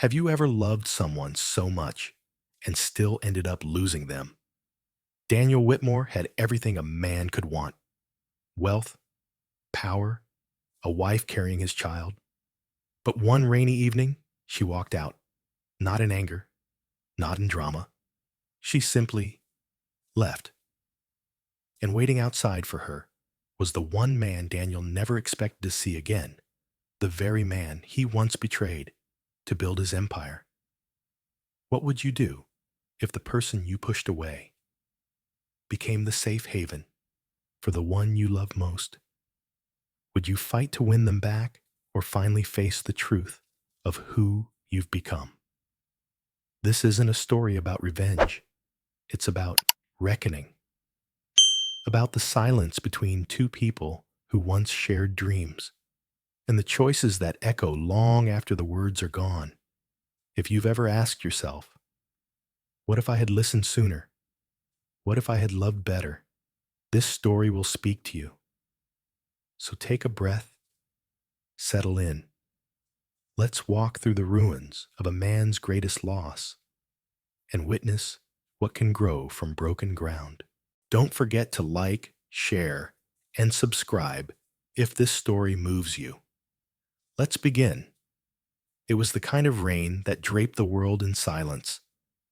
Have you ever loved someone so much and still ended up losing them? Daniel Whitmore had everything a man could want: wealth, power, a wife carrying his child. But one rainy evening, she walked out, not in anger, not in drama. She simply left. And waiting outside for her was the one man Daniel never expected to see again, the very man he once betrayed to build his empire. What would you do if the person you pushed away became the safe haven for the one you love most? Would you fight to win them back or finally face the truth of who you've become? This isn't a story about revenge. It's about reckoning, about the silence between two people who once shared dreams, and the choices that echo long after the words are gone. If you've ever asked yourself, what if I had listened sooner? What if I had loved better? This story will speak to you. So take a breath, settle in. Let's walk through the ruins of a man's greatest loss and witness what can grow from broken ground. Don't forget to like, share, and subscribe if this story moves you. Let's begin. It was the kind of rain that draped the world in silence.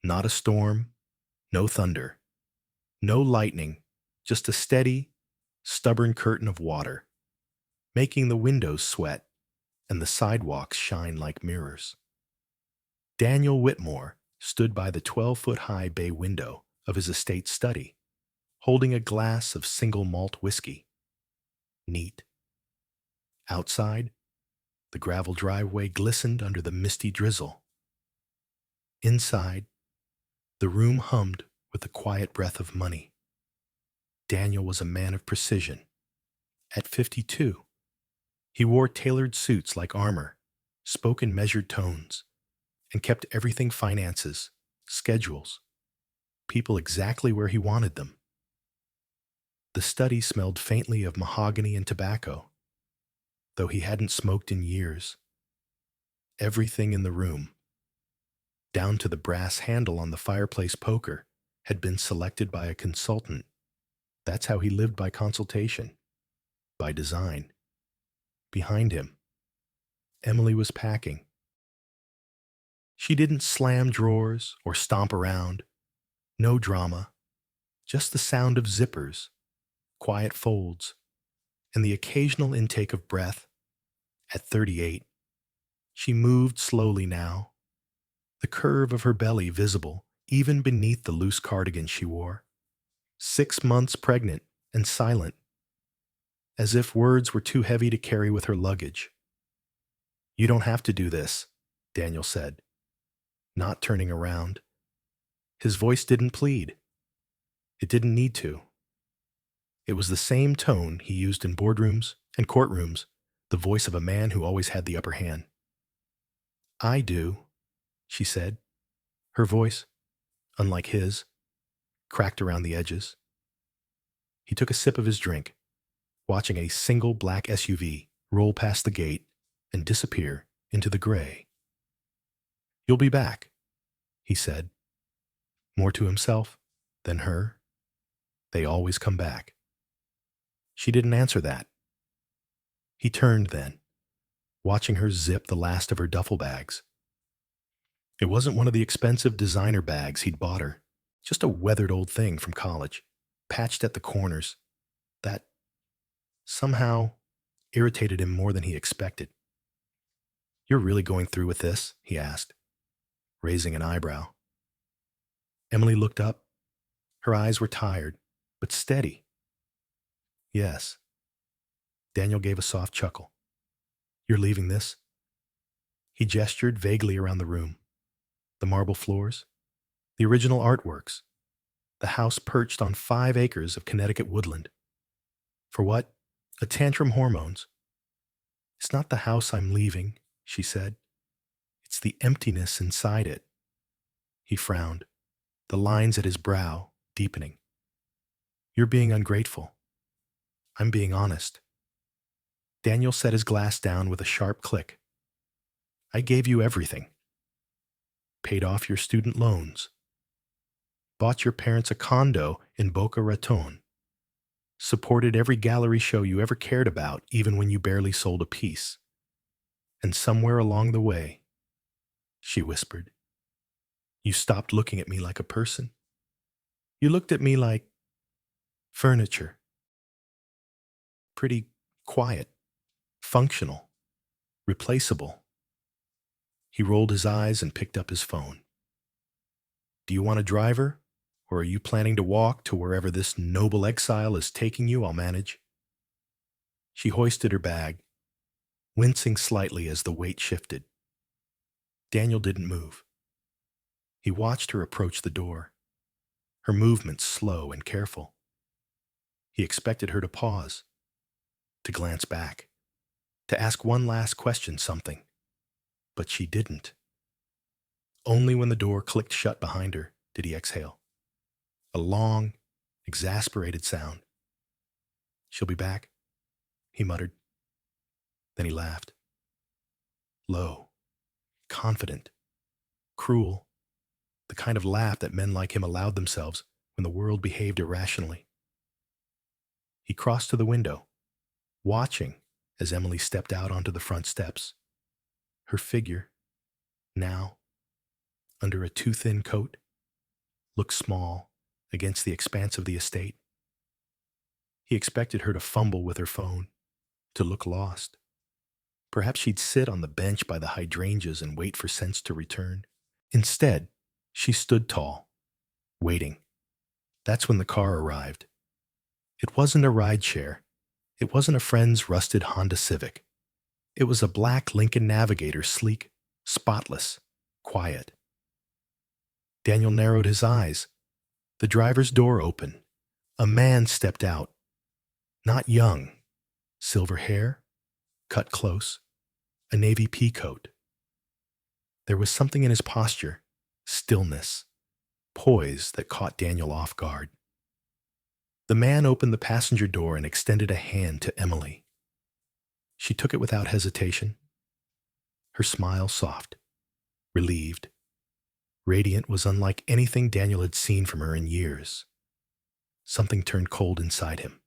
Not a storm, no thunder, no lightning, just a steady, stubborn curtain of water, making the windows sweat and the sidewalks shine like mirrors. Daniel Whitmore stood by the 12-foot-high bay window of his estate study, holding a glass of single malt whiskey. Neat. Outside, the gravel driveway glistened under the misty drizzle. Inside, the room hummed with the quiet breath of money. Daniel was a man of precision. At 52, he wore tailored suits like armor, spoke in measured tones, and kept everything finances, schedules, people exactly where he wanted them. The study smelled faintly of mahogany and tobacco, though he hadn't smoked in years. Everything in the room, down to the brass handle on the fireplace poker, had been selected by a consultant. That's how he lived, by consultation, by design. Behind him, Emily was packing. She didn't slam drawers or stomp around. No drama, just the sound of zippers, quiet folds, and the occasional intake of breath. At 38, she moved slowly now, the curve of her belly visible even beneath the loose cardigan she wore. 6 months pregnant and silent, as if words were too heavy to carry with her luggage. "You don't have to do this," Daniel said, not turning around. His voice didn't plead. It didn't need to. It was the same tone he used in boardrooms and courtrooms, the voice of a man who always had the upper hand. "I do," she said. Her voice, unlike his, cracked around the edges. He took a sip of his drink, watching a single black SUV roll past the gate and disappear into the gray. "You'll be back," he said, more to himself than her. They always come back. She didn't answer that. He turned then, watching her zip the last of her duffel bags. It wasn't one of the expensive designer bags he'd bought her, just a weathered old thing from college, patched at the corners, that somehow irritated him more than he expected. "You're really going through with this?" he asked, raising an eyebrow. Emily looked up. Her eyes were tired, but steady. "Yes." Daniel gave a soft chuckle. "You're leaving this?" He gestured vaguely around the room. The marble floors, the original artworks, the house perched on 5 acres of Connecticut woodland. "For what? A tantrum hormones." "It's not the house I'm leaving," she said. "It's the emptiness inside it." He frowned, the lines at his brow deepening. "You're being ungrateful. I'm being honest." Daniel set his glass down with a sharp click. "I gave you everything. paid off your student loans, bought your parents a condo in Boca Raton, supported every gallery show you ever cared about, even when you barely sold a piece. And somewhere along the way, she whispered, you stopped looking at me like a person. You looked at me like furniture, pretty quiet, functional, replaceable. He rolled his eyes and picked up his phone. Do you want a driver? Or are you planning to walk to wherever this noble exile is taking you? I'll manage. She hoisted her bag, wincing slightly as the weight shifted. Daniel didn't move. He watched her approach the door, her movements slow and careful. He expected her to pause, to glance back, to ask one last question, something. But she didn't. Only when the door clicked shut behind her did he exhale. A long, exasperated sound. She'll be back, he muttered. Then he laughed. Low, confident, cruel, the kind of laugh that men like him allowed themselves when the world behaved irrationally. He crossed to the window, watching as Emily stepped out onto the front steps. Her figure, now, under a too-thin coat, looked small against the expanse of the estate. He expected her to fumble with her phone, to look lost. Perhaps she'd sit on the bench by the hydrangeas and wait for sense to return. Instead, she stood tall, waiting. That's when the car arrived. It wasn't a rideshare. It wasn't a friend's rusted Honda Civic. It was a black Lincoln Navigator, sleek, spotless, quiet. Daniel narrowed his eyes. The driver's door opened. A man stepped out. Not young. Silver hair, cut close, a navy pea coat. There was something in his posture, stillness, poise that caught Daniel off guard. The man opened the passenger door and extended a hand to Emily. She took it without hesitation. Her smile soft, relieved. Radiant was unlike anything Daniel had seen from her in years. Something turned cold inside him.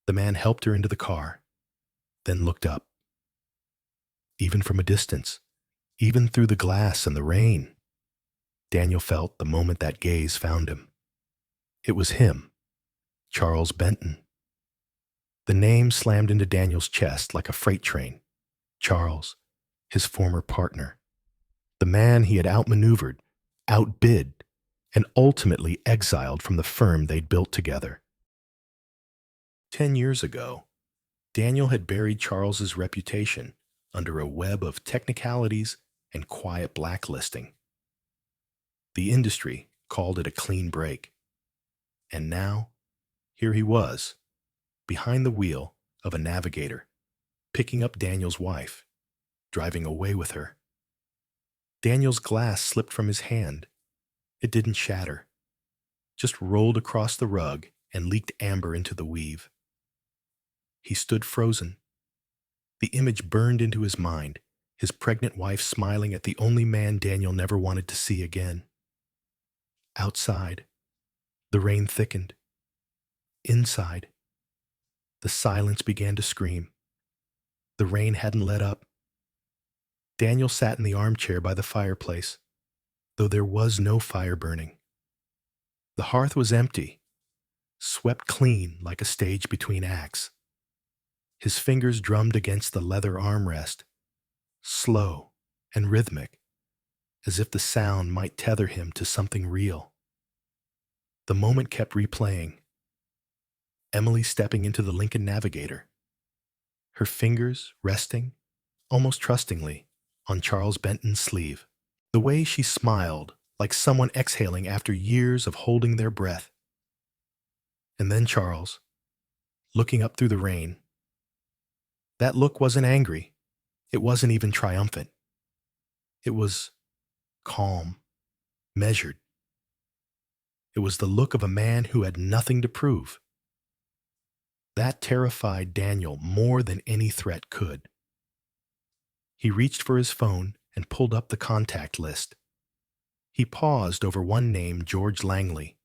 The man helped her into the car, then looked up. Even from a distance, even through the glass and the rain, Daniel felt the moment that gaze found him. It was him, Charles Benton. The name slammed into Daniel's chest like a freight train. Charles, his former partner. The man he had outmaneuvered, outbid, and ultimately exiled from the firm they'd built together. 10 years ago, Daniel had buried Charles's reputation under a web of technicalities and quiet blacklisting. The industry called it a clean break. And now, here he was, behind the wheel of a Navigator, picking up Daniel's wife, driving away with her. Daniel's glass slipped from his hand. It didn't shatter, just rolled across the rug and leaked amber into the weave. He stood frozen. The image burned into his mind, his pregnant wife smiling at the only man Daniel never wanted to see again. Outside, the rain thickened. Inside, the silence began to scream. The rain hadn't let up. Daniel sat in the armchair by the fireplace, though there was no fire burning. The hearth was empty, swept clean like a stage between acts. His fingers drummed against the leather armrest, slow and rhythmic, as if the sound might tether him to something real. The moment kept replaying. Emily stepping into the Lincoln Navigator, her fingers resting, almost trustingly, on Charles Benton's sleeve. The way she smiled, like someone exhaling after years of holding their breath. And then Charles, looking up through the rain. That look wasn't angry. It wasn't even triumphant. It was calm, measured. It was the look of a man who had nothing to prove. That terrified Daniel more than any threat could. He reached for his phone and pulled up the contact list. He paused over one name, George Langley,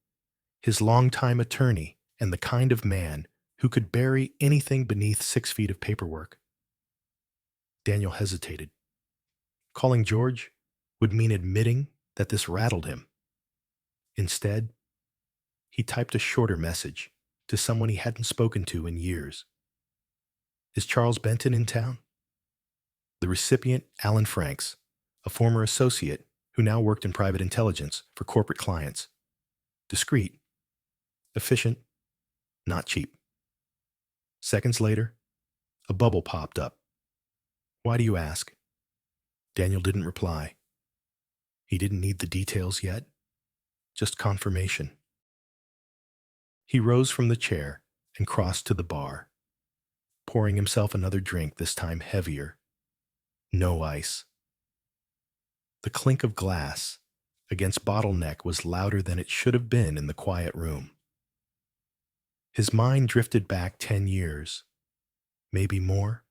his longtime attorney and the kind of man who could bury anything beneath 6 feet of paperwork. Daniel hesitated. Calling George would mean admitting that this rattled him. Instead, he typed a shorter message to someone he hadn't spoken to in years. Is Charles Benton in town? The recipient, Alan Franks, a former associate who now worked in private intelligence for corporate clients. Discreet, efficient, not cheap. Seconds later, a bubble popped up. Why do you ask? Daniel didn't reply. He didn't need the details yet, just confirmation. He rose from the chair and crossed to the bar, pouring himself another drink, this time heavier. No ice. The clink of glass against bottleneck was louder than it should have been in the quiet room. His mind drifted back 10 years, maybe more.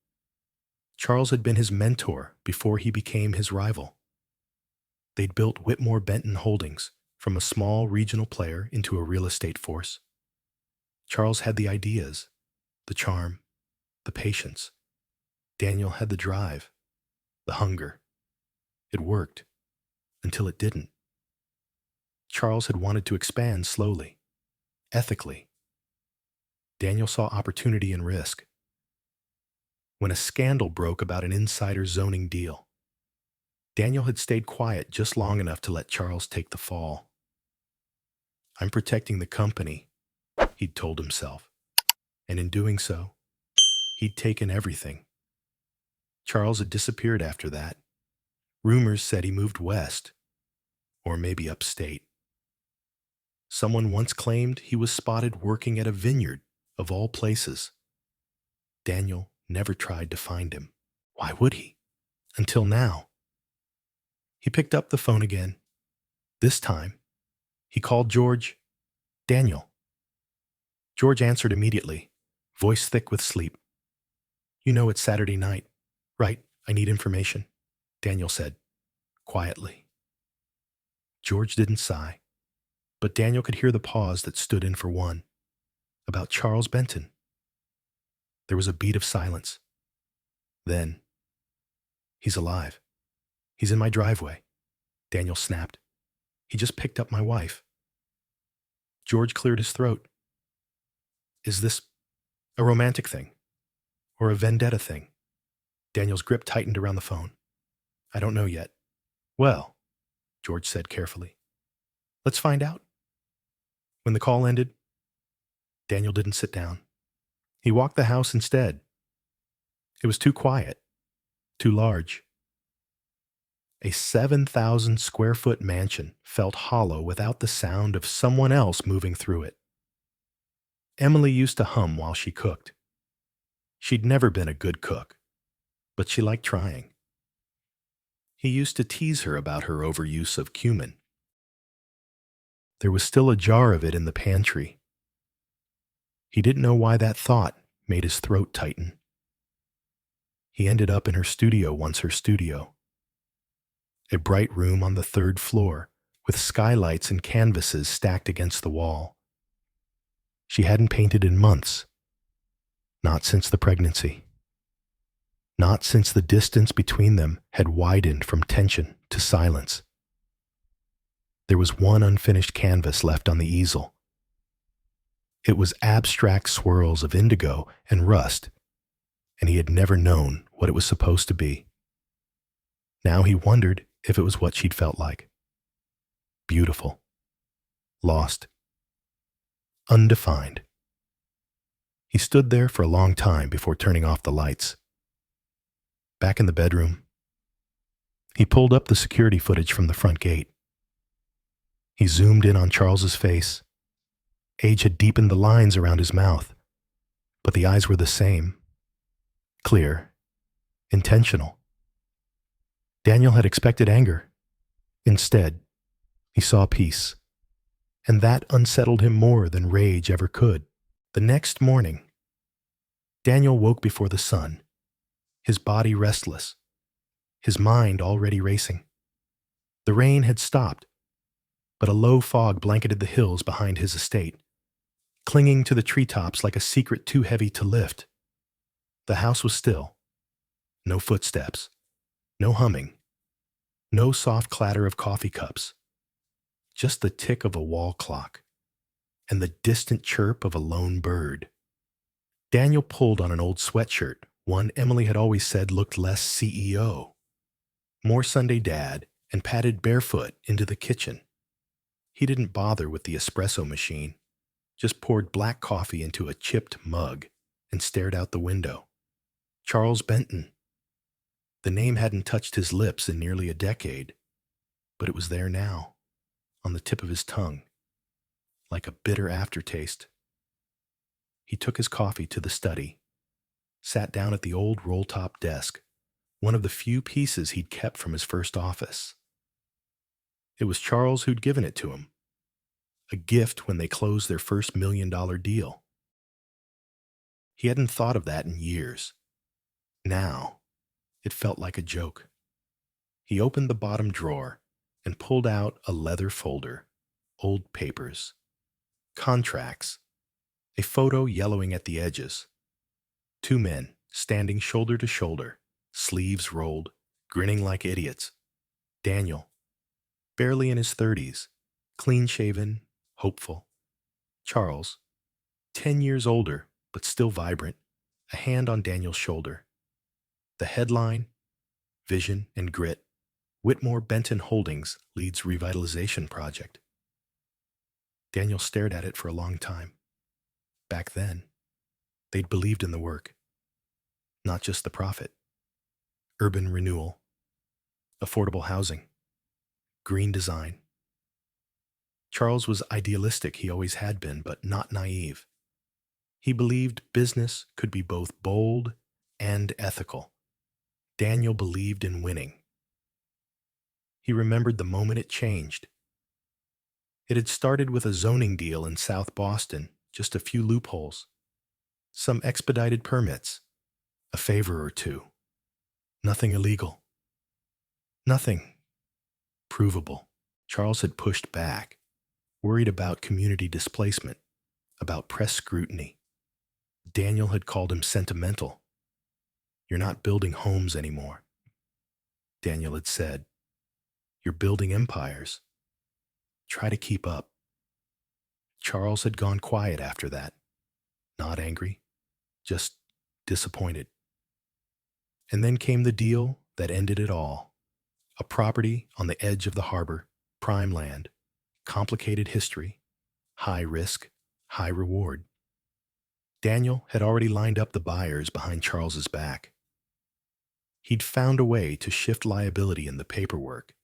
Charles had been his mentor before he became his rival. They'd built Whitmore Benton Holdings from a small regional player into a real estate force. Charles had the ideas, the charm, the patience. Daniel had the drive, the hunger. It worked, until it didn't. Charles had wanted to expand slowly, ethically. Daniel saw opportunity and risk. When a scandal broke about an insider zoning deal, Daniel had stayed quiet just long enough to let Charles take the fall. I'm protecting the company, he'd told himself, and in doing so, he'd taken everything. Charles had disappeared after that. Rumors said he moved west, or maybe upstate. Someone once claimed he was spotted working at a vineyard, of all places. Daniel never tried to find him. Why would he? Until now. He picked up the phone again. This time, he called George. Daniel. George answered immediately, voice thick with sleep. You know it's Saturday night. Right, I need information, Daniel said, quietly. George didn't sigh, but Daniel could hear the pause that stood in for one. About Charles Benton. There was a beat of silence. Then, he's alive. He's in my driveway, Daniel snapped. He just picked up my wife. George cleared his throat. Is this a romantic thing? Or a vendetta thing? Daniel's grip tightened around the phone. I don't know yet. Well, George said carefully. Let's find out. When the call ended, Daniel didn't sit down. He walked the house instead. It was too quiet, too large. A 7,000 square foot mansion felt hollow without the sound of someone else moving through it. Emily used to hum while she cooked. She'd never been a good cook, but she liked trying. He used to tease her about her overuse of cumin. There was still a jar of it in the pantry. He didn't know why that thought made his throat tighten. He ended up in her studio once, her studio. A bright room on the 3rd floor with skylights and canvases stacked against the wall. She hadn't painted in months. Not since the pregnancy. Not since the distance between them had widened from tension to silence. There was one unfinished canvas left on the easel. It was abstract swirls of indigo and rust, and he had never known what it was supposed to be. Now he wondered if it was what she'd felt like. Beautiful. Lost. Undefined. He stood there for a long time before turning off the lights. Back in the bedroom, he pulled up the security footage from the front gate. He zoomed in on Charles's face. Age had deepened the lines around his mouth, but the eyes were the same. Clear. Intentional. Daniel had expected anger. Instead, he saw peace, and that unsettled him more than rage ever could. The next morning, Daniel woke before the sun, his body restless, his mind already racing. The rain had stopped, but a low fog blanketed the hills behind his estate, clinging to the treetops like a secret too heavy to lift. The house was still. No footsteps, no humming, no soft clatter of coffee cups, just the tick of a wall clock and the distant chirp of a lone bird. Daniel pulled on an old sweatshirt, one Emily had always said looked less CEO. More Sunday dad, and padded barefoot into the kitchen. He didn't bother with the espresso machine, just poured black coffee into a chipped mug and stared out the window. Charles Benton. The name hadn't touched his lips in nearly a decade, but it was there now, on the tip of his tongue, like a bitter aftertaste. He took his coffee to the study, sat down at the old roll-top desk, one of the few pieces he'd kept from his first office. It was Charles who'd given it to him, a gift when they closed their first $1 million deal. He hadn't thought of that in years. Now, it felt like a joke. He opened the bottom drawer and pulled out a leather folder, old papers, contracts, a photo yellowing at the edges. Two men standing shoulder to shoulder, sleeves rolled, grinning like idiots. Daniel, barely in his 30s, clean-shaven, hopeful. Charles, 10 years older, but still vibrant, a hand on Daniel's shoulder. The headline, Vision and Grit, Whitmore Benton Holdings leads revitalization project. Daniel stared at it for a long time. Back then, they'd believed in the work, not just the profit. Urban renewal, affordable housing, green design. Charles was idealistic, he always had been, but not naive. He believed business could be both bold and ethical. Daniel believed in winning. He remembered the moment it changed. It had started with a zoning deal in South Boston, just a few loopholes, some expedited permits, a favor or two. Nothing illegal. Nothing provable. Charles had pushed back, worried about community displacement, about press scrutiny. Daniel had called him sentimental. You're not building homes anymore. Daniel had said, you're building empires. Try to keep up. Charles had gone quiet after that. Not angry, just disappointed. And then came the deal that ended it all. A property on the edge of the harbor, prime land, complicated history, high risk, high reward. Daniel had already lined up the buyers behind Charles's back. He'd found a way to shift liability in the paperwork,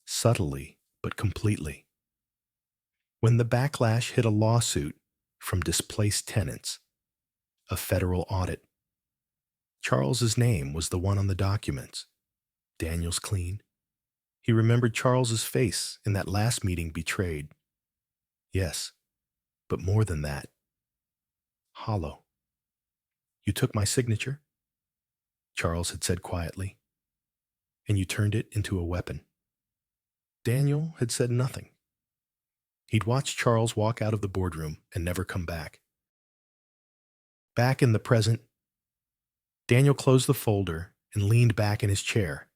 subtly but completely. When the backlash hit a lawsuit from displaced tenants, a federal audit, Charles's name was the one on the documents. Daniel's clean. He remembered Charles's face in that last meeting betrayed. Yes, but more than that. Hollow. You took my signature, Charles had said quietly, and you turned it into a weapon. Daniel had said nothing. He'd watched Charles walk out of the boardroom and never come back. Back in the present, Daniel closed the folder and leaned back in his chair.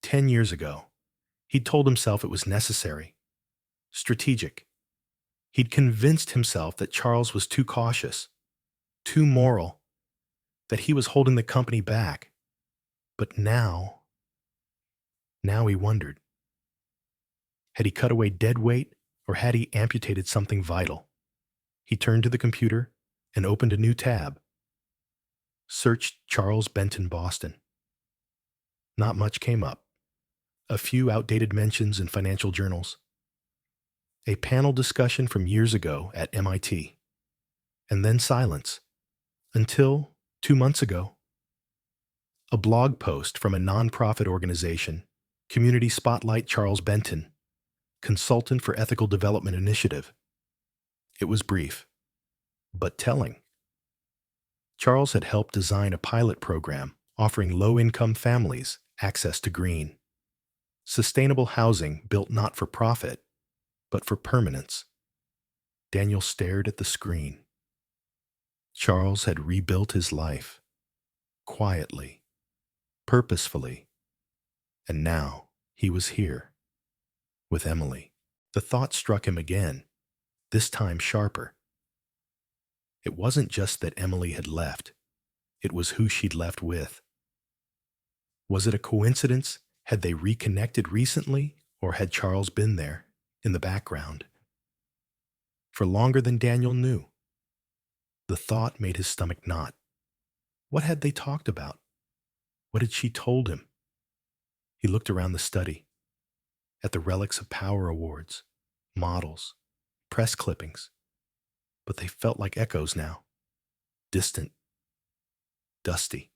10 years ago, he'd told himself it was necessary, strategic. He'd convinced himself that Charles was too cautious, too moral, that he was holding the company back. But now he wondered. Had he cut away dead weight, or had he amputated something vital? He turned to the computer and opened a new tab. Searched Charles Benton Boston. Not much came up. A few outdated mentions in financial journals. A panel discussion from years ago at MIT. And then silence. Until 2 months ago. A blog post from a nonprofit organization, Community Spotlight Charles Benton, Consultant for Ethical Development Initiative. It was brief, but telling. Charles had helped design a pilot program offering low-income families access to green, sustainable housing built not for profit, but for permanence. Daniel stared at the screen. Charles had rebuilt his life, quietly, purposefully, and now he was here, with Emily. The thought struck him again, this time sharper. It wasn't just that Emily had left, it was who she'd left with. Was it a coincidence? Had they reconnected recently, or had Charles been there, in the background, for longer than Daniel knew? The thought made his stomach knot. What had they talked about? What had she told him? He looked around the study, at the relics of power awards, models, press clippings, but they felt like echoes now, distant, dusty.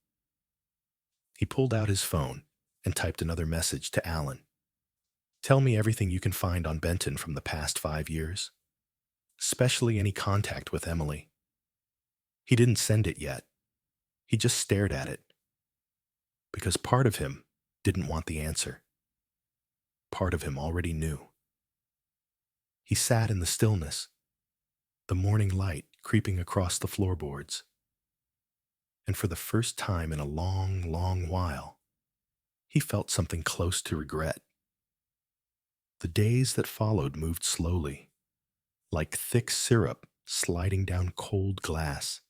He pulled out his phone and typed another message to Alan. Tell me everything you can find on Benton from the past 5 years, especially any contact with Emily. He didn't send it yet. He just stared at it. Because part of him didn't want the answer. Part of him already knew. He sat in the stillness, the morning light creeping across the floorboards. And for the first time in a long, long while, he felt something close to regret. The days that followed moved slowly, like thick syrup sliding down cold glass.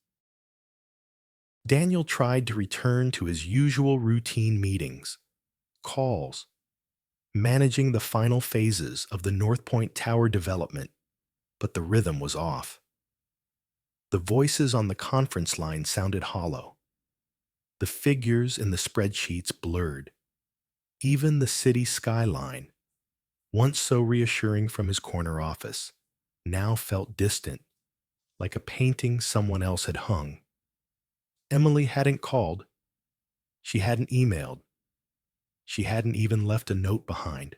Daniel tried to return to his usual routine meetings, calls, managing the final phases of the North Point Tower development, but the rhythm was off. The voices on the conference line sounded hollow. The figures in the spreadsheets blurred. Even the city skyline, once so reassuring from his corner office, now felt distant, like a painting someone else had hung. Emily hadn't called. She hadn't emailed. She hadn't even left a note behind.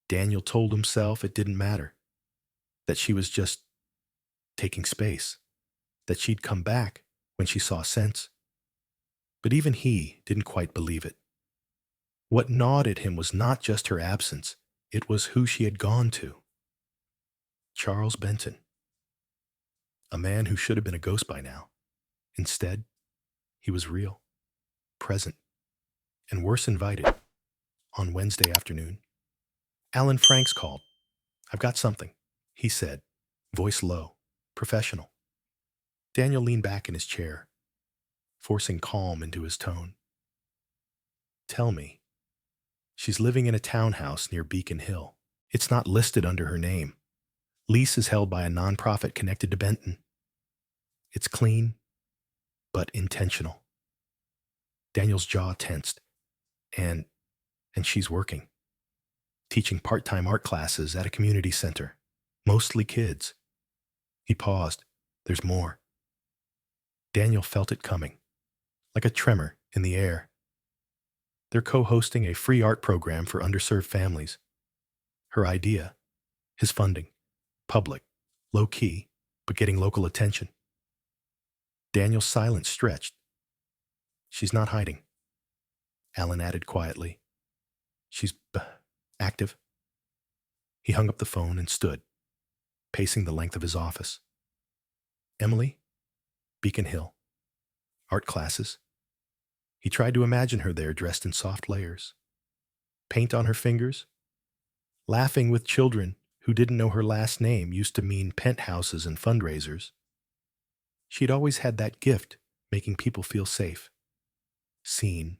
Daniel told himself it didn't matter, that she was just taking space, that she'd come back when she saw sense. But even he didn't quite believe it. What gnawed at him was not just her absence, it was who she had gone to. Charles Benton. A man who should have been a ghost by now. Instead, he was real, present, and worse, invited. On Wednesday afternoon, Alan Franks called. I've got something, he said, voice low, professional. Daniel leaned back in his chair, forcing calm into his tone. Tell me. She's living in a townhouse near Beacon Hill. It's not listed under her name. Lease is held by a nonprofit connected to Benton. It's clean, but intentional. Daniel's jaw tensed. And she's working. Teaching part-time art classes at a community center. Mostly kids. He paused. There's more. Daniel felt it coming, like a tremor in the air. They're co-hosting a free art program for underserved families. Her idea, his funding, public, low-key, but getting local attention. Daniel's silence stretched. She's not hiding, Alan added quietly. She's active. He hung up the phone and stood, pacing the length of his office. Emily, Beacon Hill, art classes. He tried to imagine her there dressed in soft layers, paint on her fingers, laughing with children who didn't know her last name used to mean penthouses and fundraisers. She'd always had that gift, making people feel safe, seen.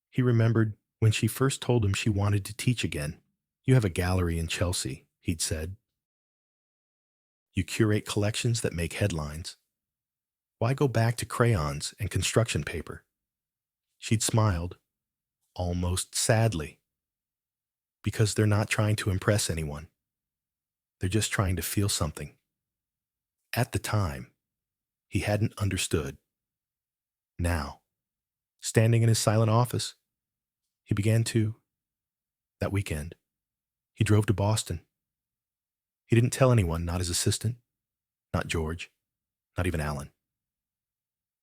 He remembered when she first told him she wanted to teach again. You have a gallery in Chelsea, he'd said. You curate collections that make headlines. Why go back to crayons and construction paper? She'd smiled, almost sadly. Because they're not trying to impress anyone. They're just trying to feel something. At the time, he hadn't understood. Now, standing in his silent office, he began to. That weekend, he drove to Boston. He didn't tell anyone, not his assistant, not George, not even Alan.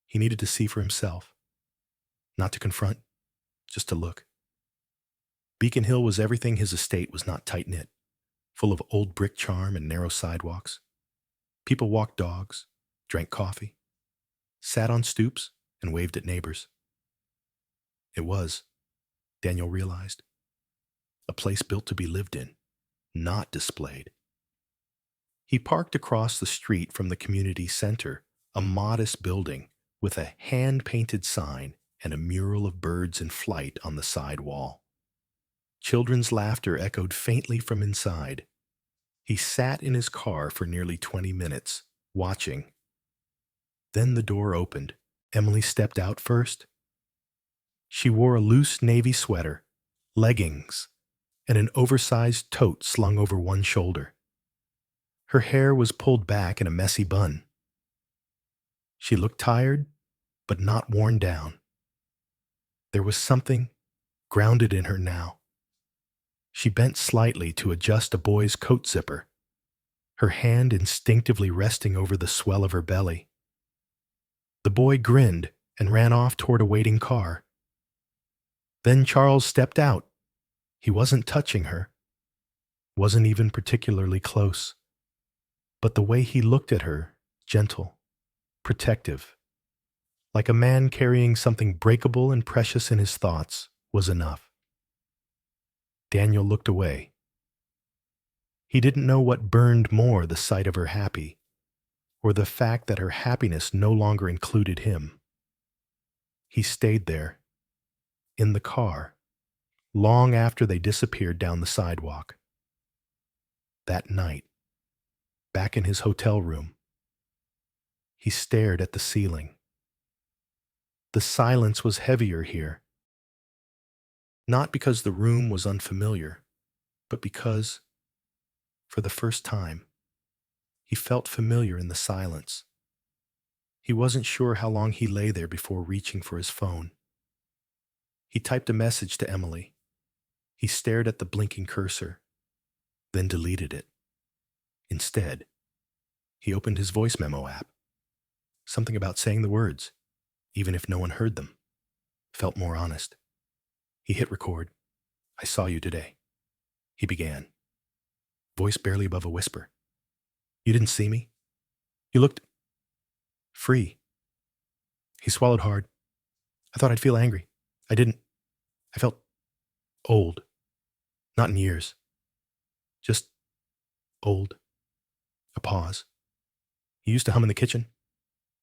He needed to see for himself, not to confront, just to look. Beacon Hill was everything his estate was not tight-knit. full of old brick charm and narrow sidewalks. People walked dogs, drank coffee, sat on stoops, and waved at neighbors. It was, Daniel realized, a place built to be lived in, not displayed. He parked across the street from the community center, a modest building with a hand-painted sign and a mural of birds in flight on the side wall. Children's laughter echoed faintly from inside. He sat in his car for nearly 20 minutes, watching. Then the door opened. Emily stepped out first. She wore a loose navy sweater, leggings, and an oversized tote slung over one shoulder. Her hair was pulled back in a messy bun. She looked tired, but not worn down. There was something grounded in her now. She bent slightly to adjust a boy's coat zipper, her hand instinctively resting over the swell of her belly. The boy grinned and ran off toward a waiting car. Then Charles stepped out. He wasn't touching her, wasn't even particularly close. But the way he looked at her, gentle, protective, like a man carrying something breakable and precious in his thoughts, was enough. Daniel looked away. He didn't know what burned more, the sight of her happy, or the fact that her happiness no longer included him. He stayed there, in the car, long after they disappeared down the sidewalk. That night, back in his hotel room, he stared at the ceiling. The silence was heavier here, not because the room was unfamiliar, but because, for the first time, he felt familiar in the silence. He wasn't sure how long he lay there before reaching for his phone. He typed a message to Emily. He stared at the blinking cursor, then deleted it. Instead, he opened his voice memo app. Something about saying the words, even if no one heard them, felt more honest. He hit record. "I saw you today," he began, voice barely above a whisper. "You didn't see me? You looked free." He swallowed hard. "I thought I'd feel angry. I didn't. I felt old. Not in years. Just old." A pause. "You used to hum in the kitchen.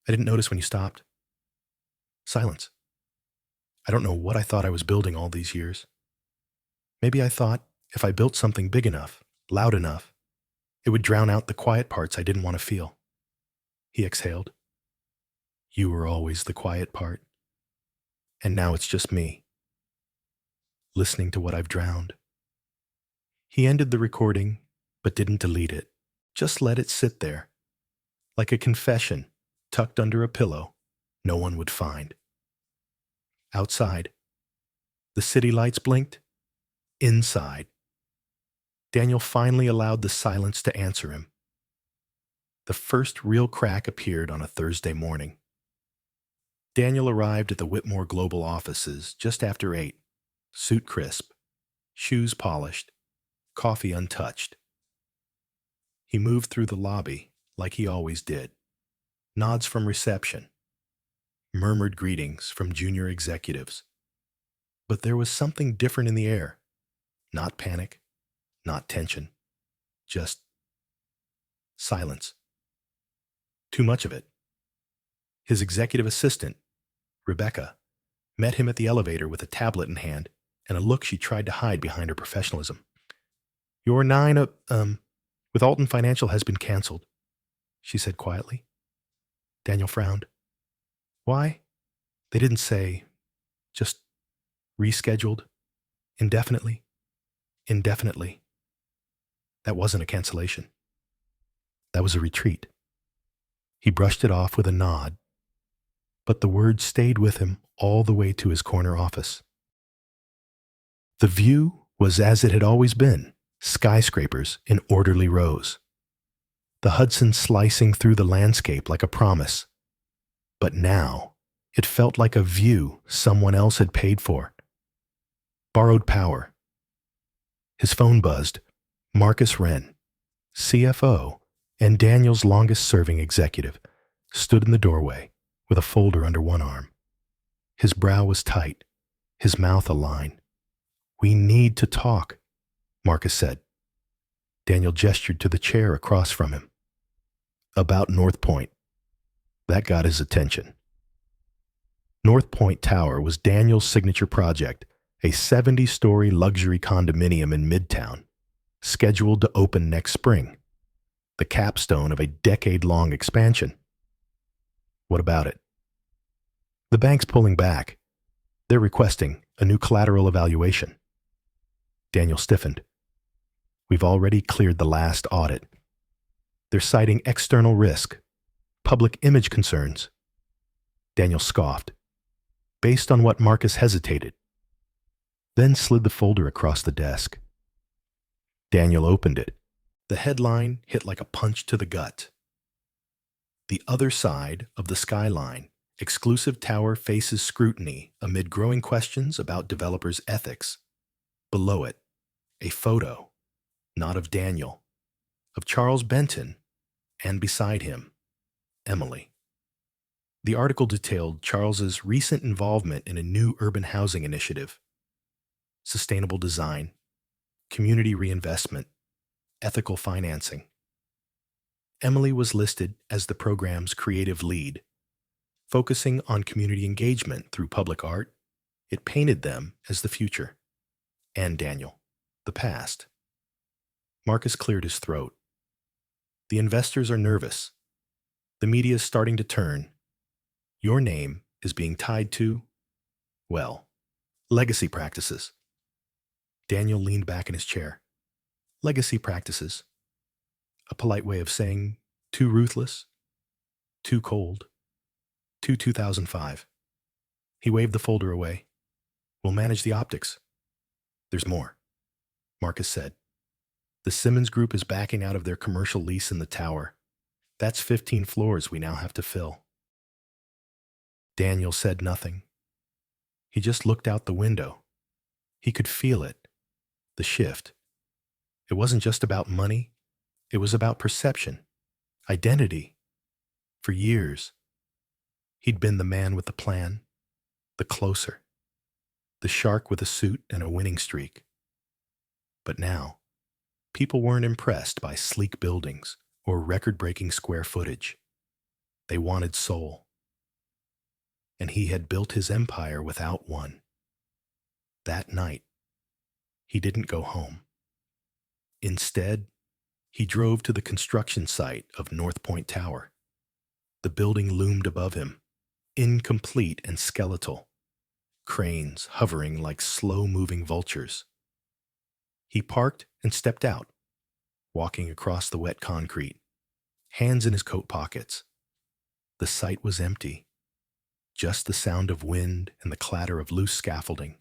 I didn't notice when you stopped." Silence. "I don't know what I thought I was building all these years. Maybe I thought if I built something big enough, loud enough, it would drown out the quiet parts I didn't want to feel." He exhaled. "You were always the quiet part. And now it's just me, listening to what I've drowned." He ended the recording, but didn't delete it. Just let it sit there, like a confession tucked under a pillow no one would find. Outside, the city lights blinked. Inside, Daniel finally allowed the silence to answer him. The first real crack appeared on a Thursday morning. Daniel arrived at the Whitmore Global offices just after 8, suit crisp, shoes polished, coffee untouched. He moved through the lobby like he always did. Nods from reception, murmured greetings from junior executives. But there was something different in the air. Not panic, not tension, just silence. Too much of it. His executive assistant, Rebecca, met him at the elevator with a tablet in hand and a look she tried to hide behind her professionalism. "Your 9 with Alton Financial has been canceled," she said quietly. Daniel frowned. "Why?" They didn't say. Just rescheduled. Indefinitely. Indefinitely. That wasn't a cancellation. That was a retreat. He brushed it off with a nod, but the words stayed with him all the way to his corner office. The view was as it had always been, skyscrapers in orderly rows. The Hudson slicing through the landscape like a promise. But now, it felt like a view someone else had paid for. Borrowed power. His phone buzzed. Marcus Wren, CFO, and Daniel's longest-serving executive, stood in the doorway with a folder under one arm. His brow was tight, his mouth a line. "We need to talk," Marcus said. Daniel gestured to the chair across from him. "About North Point." That got his attention. North Point Tower was Daniel's signature project, a 70-story luxury condominium in Midtown, scheduled to open next spring, the capstone of a decade-long expansion. "What about it?" "The bank's pulling back. They're requesting a new collateral evaluation." Daniel stiffened. "We've already cleared the last audit. They're citing external risk, public image concerns." Daniel scoffed, based on what Marcus hesitated, then slid the folder across the desk. Daniel opened it. The headline hit like a punch to the gut. "The Other Side of the Skyline. Exclusive tower faces scrutiny amid growing questions about developers' ethics." Below it, a photo, not of Daniel, of Charles Benton, and beside him, Emily. The article detailed Charles's recent involvement in a new urban housing initiative: sustainable design, community reinvestment, ethical financing. Emily was listed as the program's creative lead, focusing on community engagement through public art. It painted them as the future, and Daniel, the past. Marcus cleared his throat. "The investors are nervous. The media is starting to turn. Your name is being tied to, well, legacy practices." Daniel leaned back in his chair. "Legacy practices. A polite way of saying too ruthless, too cold, too 2005. He waved the folder away. "We'll manage the optics." "There's more," Marcus said. "The Simmons Group is backing out of their commercial lease in the tower. That's 15 floors we now have to fill." Daniel said nothing. He just looked out the window. He could feel it, the shift. It wasn't just about money. It was about perception, identity. For years, he'd been the man with the plan, the closer, the shark with a suit and a winning streak. But now, people weren't impressed by sleek buildings or record-breaking square footage. They wanted soul. And he had built his empire without one. That night, he didn't go home. Instead, he drove to the construction site of North Point Tower. The building loomed above him, incomplete and skeletal, cranes hovering like slow-moving vultures. He parked and stepped out, walking across the wet concrete, hands in his coat pockets. The site was empty, just the sound of wind and the clatter of loose scaffolding.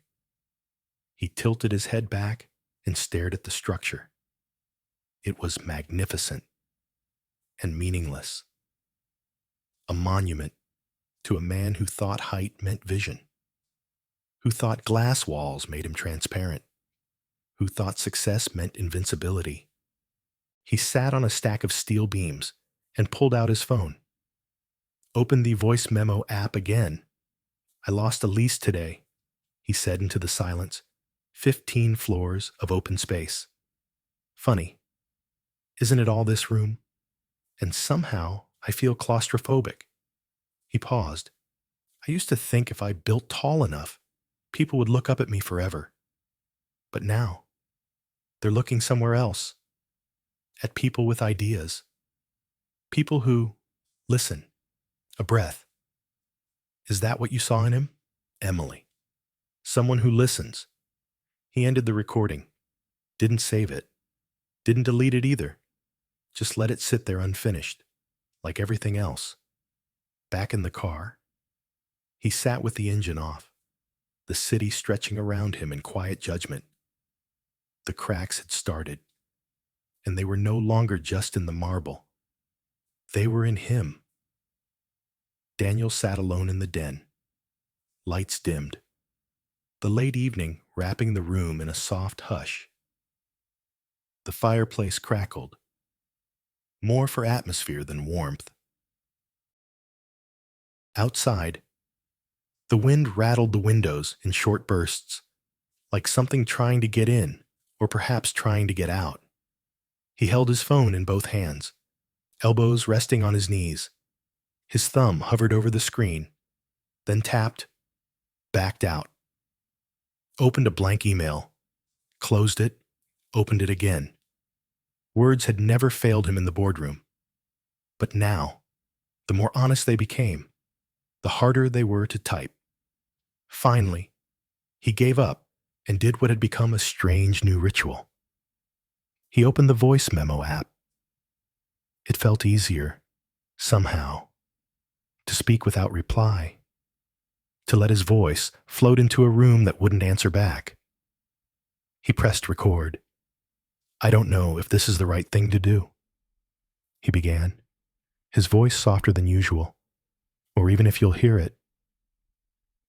He tilted his head back and stared at the structure. It was magnificent and meaningless. A monument to a man who thought height meant vision, who thought glass walls made him transparent, who thought success meant invincibility. He sat on a stack of steel beams and pulled out his phone. "Open the voice memo app again. I lost a lease today," he said into the silence. 15 floors of open space. "Funny, isn't it all this room? And somehow I feel claustrophobic." He paused. "I used to think if I built tall enough, people would look up at me forever. But now, they're looking somewhere else. At people with ideas. People who listen. A breath. Is that what you saw in him? Emily. Someone who listens." He ended the recording. Didn't save it. Didn't delete it either. Just let it sit there unfinished, like everything else. Back in the car, he sat with the engine off, the city stretching around him in quiet judgment. The cracks had started, and they were no longer just in the marble. They were in him. Daniel sat alone in the den. Lights dimmed. The late evening wrapping the room in a soft hush. The fireplace crackled, more for atmosphere than warmth. Outside, the wind rattled the windows in short bursts, like something trying to get in, or perhaps trying to get out. He held his phone in both hands, elbows resting on his knees. His thumb hovered over the screen, then tapped, backed out, opened a blank email, closed it, opened it again. Words had never failed him in the boardroom. But now, the more honest they became, the harder they were to type. Finally, he gave up and did what had become a strange new ritual. He opened the voice memo app. It felt easier, somehow, to speak without reply, to let his voice float into a room that wouldn't answer back. He pressed record. "I don't know if this is the right thing to do," he began, his voice softer than usual, "or even if you'll hear it.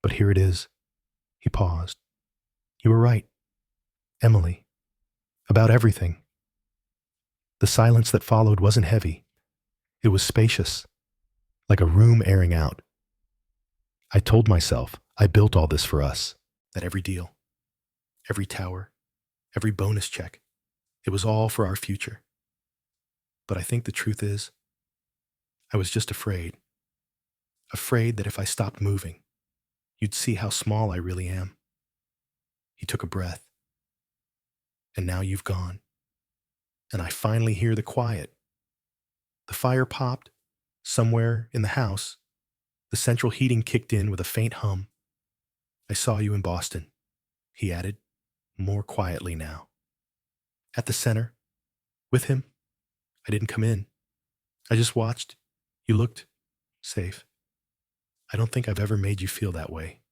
But here it is." He paused. "You were right, Emily, about everything." The silence that followed wasn't heavy. It was spacious, like a room airing out. "I told myself I built all this for us, that every deal, every tower, every bonus check, it was all for our future. But I think the truth is, I was just afraid. Afraid that if I stopped moving, you'd see how small I really am." He took a breath. "And now you've gone. And I finally hear the quiet." The fire popped. Somewhere in the house, the central heating kicked in with a faint hum. "I saw you in Boston," he added, more quietly now. "At the center, with him. I didn't come in. I just watched. You looked safe. I don't think I've ever made you feel that way."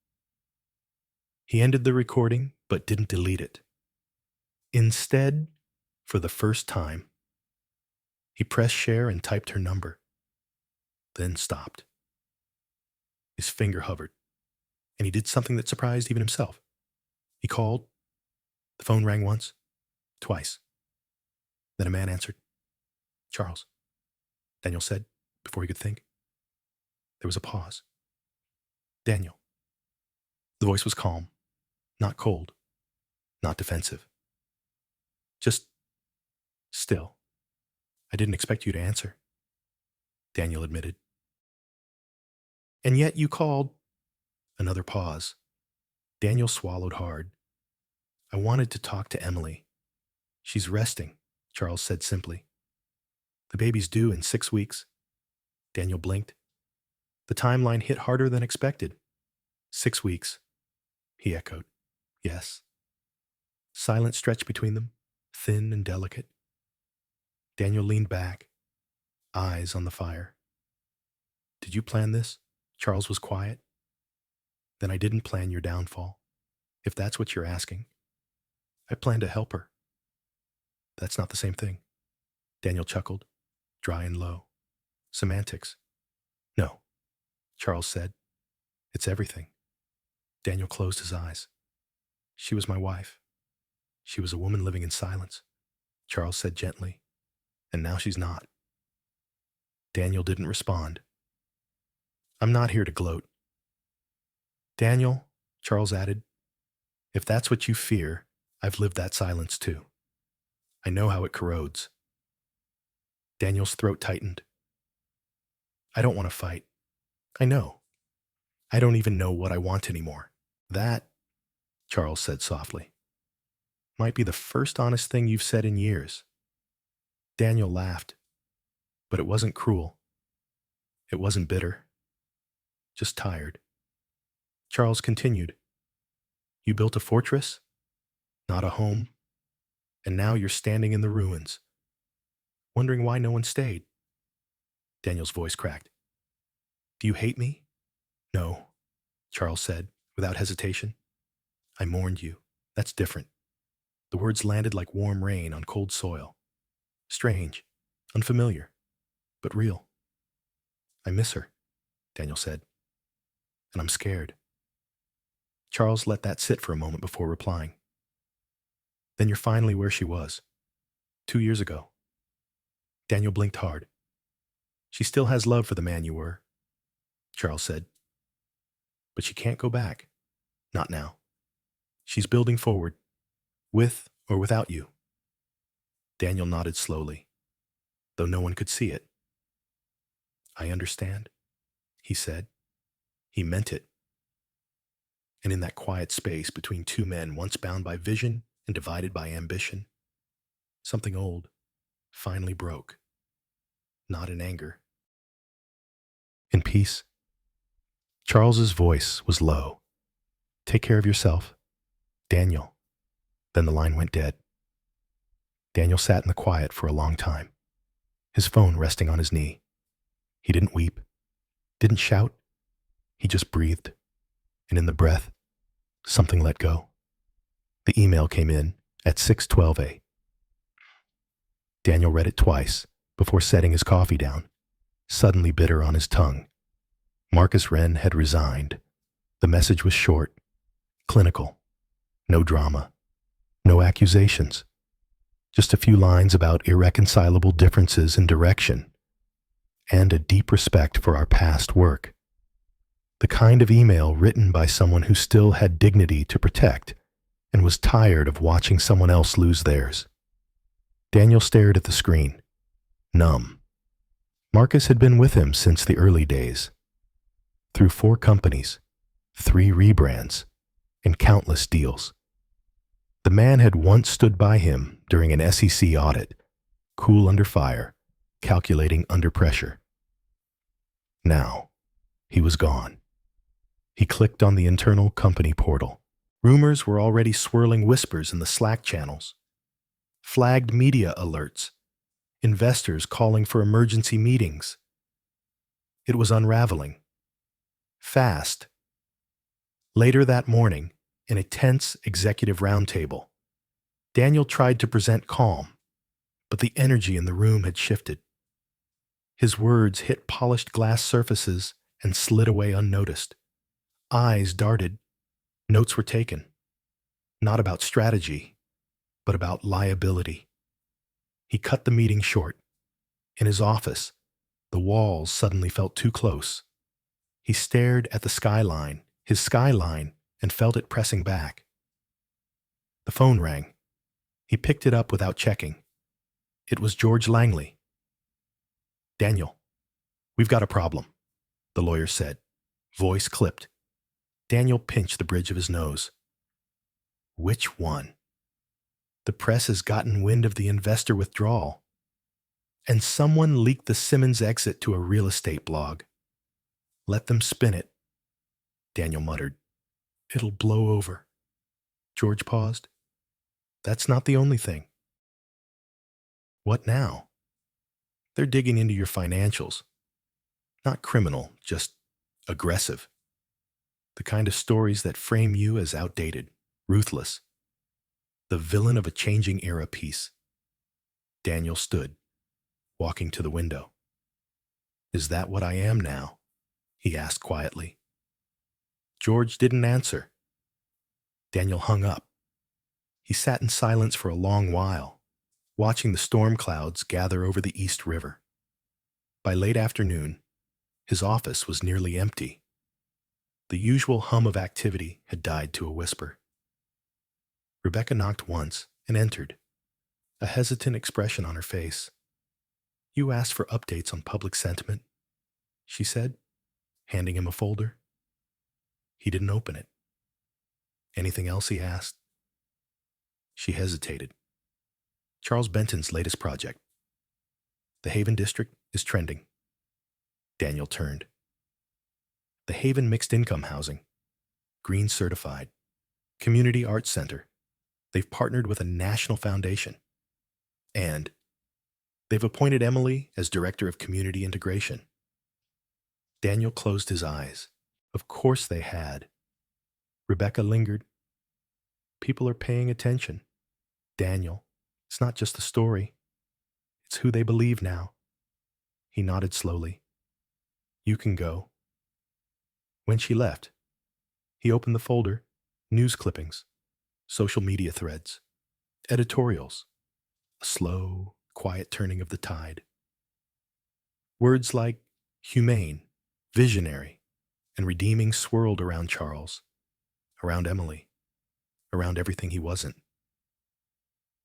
He ended the recording, but didn't delete it. Instead, for the first time, he pressed share and typed her number, then stopped. His finger hovered, and he did something that surprised even himself. He called. The phone rang once, twice. Then a man answered. "Charles," Daniel said, before he could think. There was a pause. "Daniel." The voice was calm, not cold, not defensive. "Just still. I didn't expect you to answer," Daniel admitted. "And yet you called." Another pause. Daniel swallowed hard. "I wanted to talk to Emily. She's resting," Charles said simply. "The baby's due in 6 weeks." Daniel blinked. The timeline hit harder than expected. 6 weeks, he echoed. "Yes." Silence stretched between them, thin and delicate. Daniel leaned back, eyes on the fire. "Did you plan this?" Charles was quiet. "Then I didn't plan your downfall, if that's what you're asking. I planned to help her." "That's not the same thing." Daniel chuckled, dry and low. "Semantics." "No," Charles said. "It's everything." Daniel closed his eyes. "She was my wife. She was a woman living in silence," Charles said gently. "And now she's not." Daniel didn't respond. "I'm not here to gloat." "Daniel," Charles added, "if that's what you fear, I've lived that silence too. I know how it corrodes." Daniel's throat tightened. "I don't want to fight. I know. I don't even know what I want anymore. That," Charles said softly, "might be the first honest thing you've said in years." Daniel laughed, but it wasn't cruel. It wasn't bitter. Just tired. Charles continued. "You built a fortress, not a home, and now you're standing in the ruins, wondering why no one stayed." Daniel's voice cracked. "Do you hate me?" "No," Charles said, without hesitation. "I mourned you. That's different." The words landed like warm rain on cold soil. Strange, unfamiliar, but real. "I miss her," Daniel said, "and I'm scared." Charles let that sit for a moment before replying. "Then you're finally where she was. 2 years ago. Daniel blinked hard. She still has love for the man you were, Charles said. But she can't go back. Not now. She's building forward, with or without you. Daniel nodded slowly, though no one could see it. I understand, he said. He meant it. And in that quiet space between two men once bound by vision and divided by ambition, something old finally broke. Not in anger. In peace. Charles's voice was low. Take care of yourself. Daniel. Then the line went dead. Daniel sat in the quiet for a long time, his phone resting on his knee. He didn't weep, didn't shout. He just breathed. And in the breath, something let go. The email came in at 6:12 a.m. Daniel read it twice before setting his coffee down, suddenly bitter on his tongue. Marcus Wren had resigned. The message was short, clinical, no drama, no accusations, just a few lines about irreconcilable differences in direction and a deep respect for our past work. The kind of email written by someone who still had dignity to protect and was tired of watching someone else lose theirs. Daniel stared at the screen, numb. Marcus had been with him since the early days. Through 4 companies, 3 rebrands, and countless deals. The man had once stood by him during an SEC audit, cool under fire, calculating under pressure. Now, he was gone. He clicked on the internal company portal. Rumors were already swirling whispers in the Slack channels. Flagged media alerts. Investors calling for emergency meetings. It was unraveling. Fast. Later that morning, in a tense executive roundtable, Daniel tried to present calm, but the energy in the room had shifted. His words hit polished glass surfaces and slid away unnoticed. Eyes darted. Notes were taken. Not about strategy, but about liability. He cut the meeting short. In his office, the walls suddenly felt too close. He stared at the skyline, his skyline, and felt it pressing back. The phone rang. He picked it up without checking. It was George Langley. Daniel, we've got a problem, the lawyer said, voice clipped. Daniel pinched the bridge of his nose. Which one? The press has gotten wind of the investor withdrawal. And someone leaked the Simmons exit to a real estate blog. Let them spin it, Daniel muttered. It'll blow over. George paused. That's not the only thing. What now? They're digging into your financials. Not criminal, just aggressive. The kind of stories that frame you as outdated, ruthless. The villain of a changing era piece. Daniel stood, walking to the window. Is that what I am now? He asked quietly. George didn't answer. Daniel hung up. He sat in silence for a long while, watching the storm clouds gather over the East River. By late afternoon, his office was nearly empty. The usual hum of activity had died to a whisper. Rebecca knocked once and entered, a hesitant expression on her face. You asked for updates on public sentiment, she said, handing him a folder. He didn't open it. Anything else, he asked. She hesitated. Charles Benton's latest project. The Haven District is trending. Daniel turned. The Haven Mixed Income Housing. Green Certified. Community Arts Center. They've partnered with a national foundation. And they've appointed Emily as Director of Community Integration. Daniel closed his eyes. Of course they had. Rebecca lingered. People are paying attention. Daniel, it's not just the story. It's who they believe now. He nodded slowly. You can go. When she left, he opened the folder, news clippings, social media threads, editorials, a slow, quiet turning of the tide. Words like humane, visionary, and redeeming swirled around Charles, around Emily, around everything he wasn't.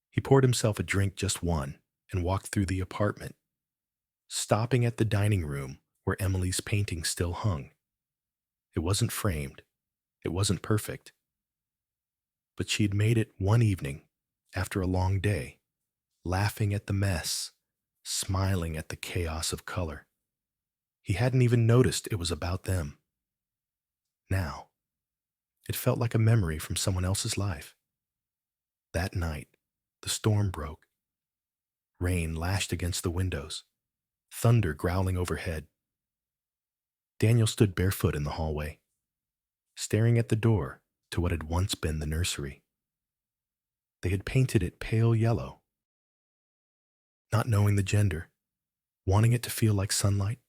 He poured himself a drink, just one, and walked through the apartment, stopping at the dining room where Emily's painting still hung. It wasn't framed, it wasn't perfect, but she had made it one evening after a long day, laughing at the mess, smiling at the chaos of color. He hadn't even noticed it was about them. Now, it felt like a memory from someone else's life. That night, the storm broke. Rain lashed against the windows, thunder growling overhead. Daniel stood barefoot in the hallway, staring at the door to what had once been the nursery. They had painted it pale yellow. Not knowing the gender, wanting it to feel like sunlight,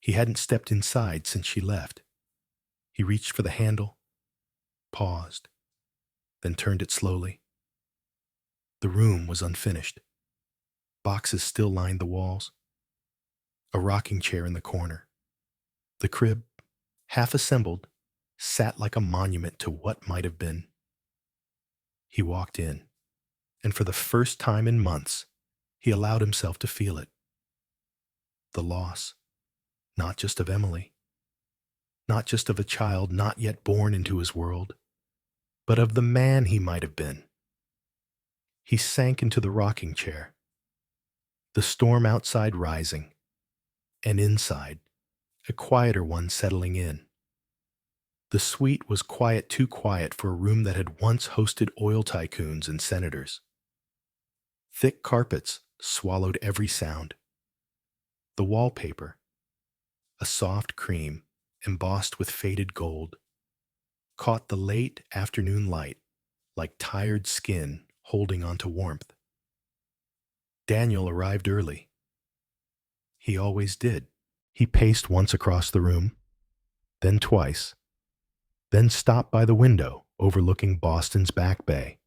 he hadn't stepped inside since she left. He reached for the handle, paused, then turned it slowly. The room was unfinished. Boxes still lined the walls. A rocking chair in the corner. The crib, half assembled, sat like a monument to what might have been. He walked in, and for the first time in months, he allowed himself to feel it. The loss, not just of Emily, not just of a child not yet born into his world, but of the man he might have been. He sank into the rocking chair, the storm outside rising, and inside, a quieter one settling in. The suite was quiet, too quiet for a room that had once hosted oil tycoons and senators. Thick carpets swallowed every sound. The wallpaper, a soft cream embossed with faded gold, caught the late afternoon light like tired skin holding onto warmth. Daniel arrived early. He always did. He paced once across the room, then twice, then stopped by the window overlooking Boston's Back Bay.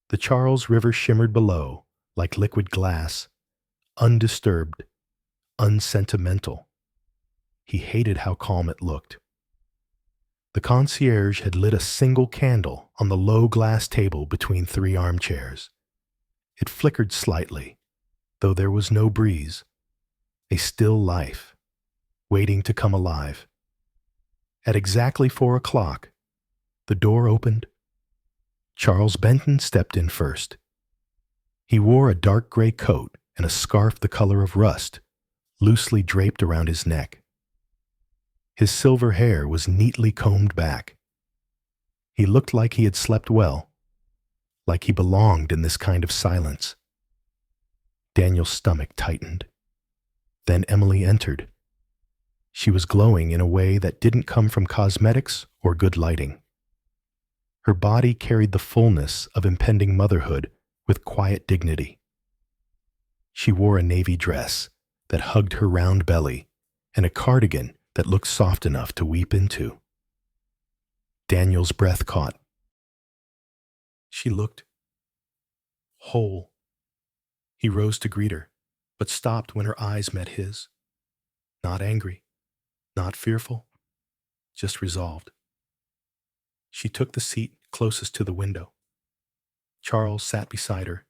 The Charles River shimmered below like liquid glass, undisturbed, unsentimental. He hated how calm it looked. The concierge had lit a single candle on the low glass table between 3 armchairs. It flickered slightly, though there was no breeze, a still life, waiting to come alive. At exactly 4 o'clock, the door opened. Charles Benton stepped in first. He wore a dark gray coat and a scarf the color of rust, loosely draped around his neck. His silver hair was neatly combed back. He looked like he had slept well, like he belonged in this kind of silence. Daniel's stomach tightened. Then Emily entered. She was glowing in a way that didn't come from cosmetics or good lighting. Her body carried the fullness of impending motherhood with quiet dignity. She wore a navy dress that hugged her round belly and a cardigan that looked soft enough to weep into. Daniel's breath caught. She looked whole. He rose to greet her, but stopped when her eyes met his. Not angry, not fearful, just resolved. She took the seat closest to the window. Charles sat beside her.